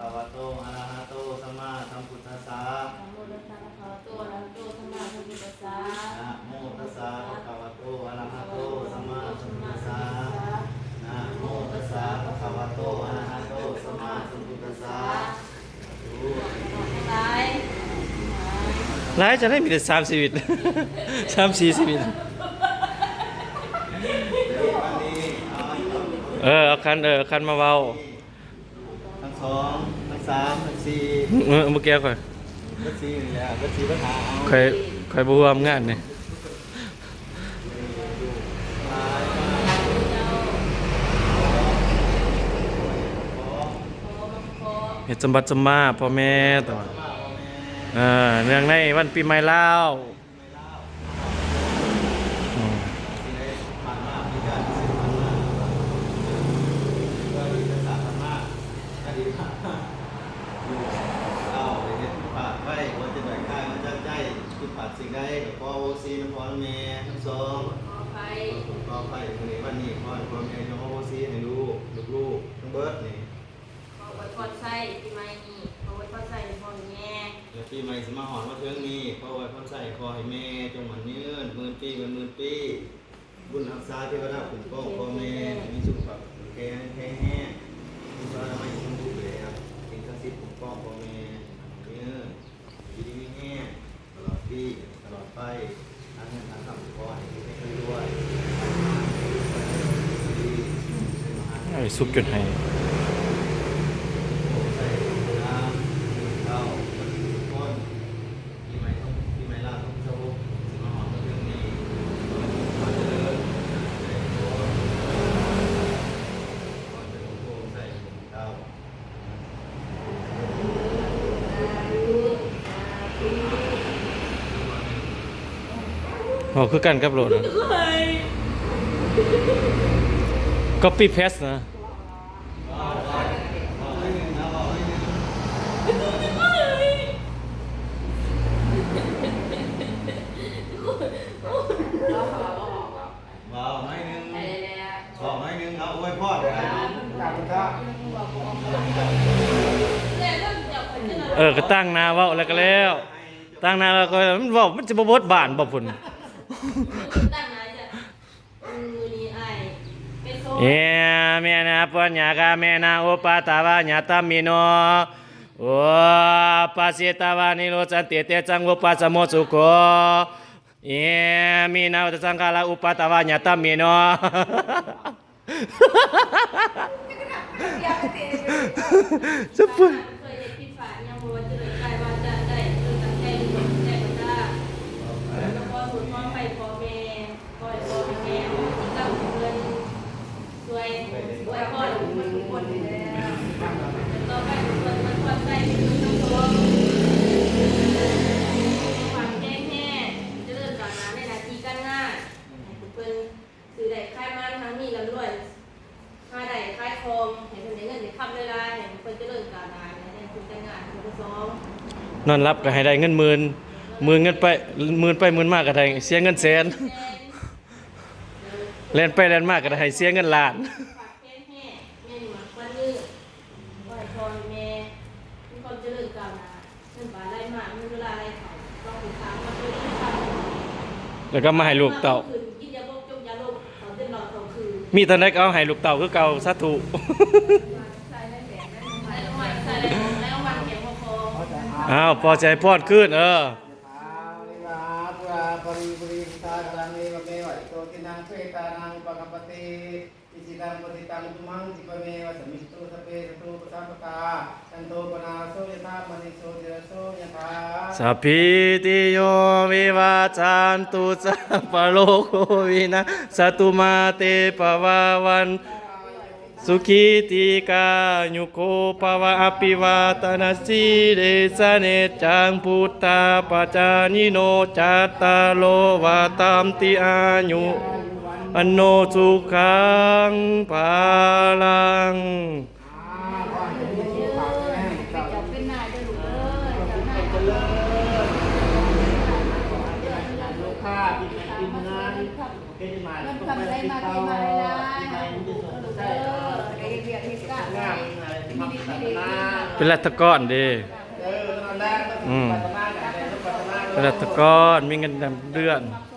ภะวะโตอะระหะโตสัมมาสัมพุทธัสสะนะโมตัสสะภะคะวะโตอะระหะโตสัมมาสัมพุทธัสสะนะโมตัสสะภะคะวะโตอะระหะโตสัมมาสัมพุทธัสสะนะโมตัสสะภะคะวะโตอะระหะโตสัมมาสัมพุทธัสสะหลายจะได้มีแต่3ชีวิต3 4ชีวิตเอาคันมาเว้าทั้งสองทั้งสามทั้งสี่เมื่อกี้ค่อยทั้งสี่นี่แหละทั้งสี่ปัญหาค่อยบ่ร่วมงานนี่เฮ็ดสมบัติสมมาพ่อแม่ต่อเนื่องในวันปีใหม่ลาวสิ่งใดขอโอซีนพรแม่ทั้งสองขอไปในวันนี้ขอพรแม่ยกโอซีให้ลูกทั้งเบิร์ดนี่ขอไว้พอดใส่ปีใหม่นี้ขอไว้พอดใส่พ่อแม่แล้วปีใหม่สิมาหอนมาเทิงนี้ขอไว้พรใส่ขอให้แม่จงหมันยืนหมื่นปีบุญรักษาเทวดาคุ้มครองพ่อแม่มีสุขภาพแข็งแรงมีพระไม่สมบูรณ์แล้วสิ่งศักดิ์สิทธิ์คุ้มครองพ่อแม่ยืนดีมีแห้งตลอดปีตลอดไปทางเงินทางคำขอให้ไม่เคยด้วยสุกจนให้คือกันกับโหลดcopy paste นะเอาไว้พอดก็ตั้งหน้าเว้าแล้วก็แล้วตั้งหน้าแล้วก็มันเว้ามันจะบ่บดบานบ่พุ่นเมนะปัญญากาเมนะอุปาตาวะญาตามิโนโอปัสสิตาวะนิโรจันติเตจังอุปัสสโมสุโขมีนาอุตสังฆาลาอุปาตาวะญาตามิโนจะพูดนอนรับก็ให้ได้เงินหมื่นเงินไปหมื่นมากก็ได้เสียเงินแสนเล่นไปเล่นมากก็ได้เสียเงินล้านแล้วก็มาให้ลูกเต่ามีตอนไหนก็เอาให้ลูกเต่าคือเก่าสาธุอ้าวพอใจพอดขึ้นสัพพิติโยวิวาจันตุสัพพะโลกวินาศตุมาเตปวาวันสุขีติกายุโกภวะอภิวาทนาสีเดสเนจังพุทธาปัจจานิโนจัตตาโลวาตามติอายุอโนสุขังภาลัง ได้มา เป็นรัฐกรเด้เป็นรัฐกรมีเงินเดือน โซ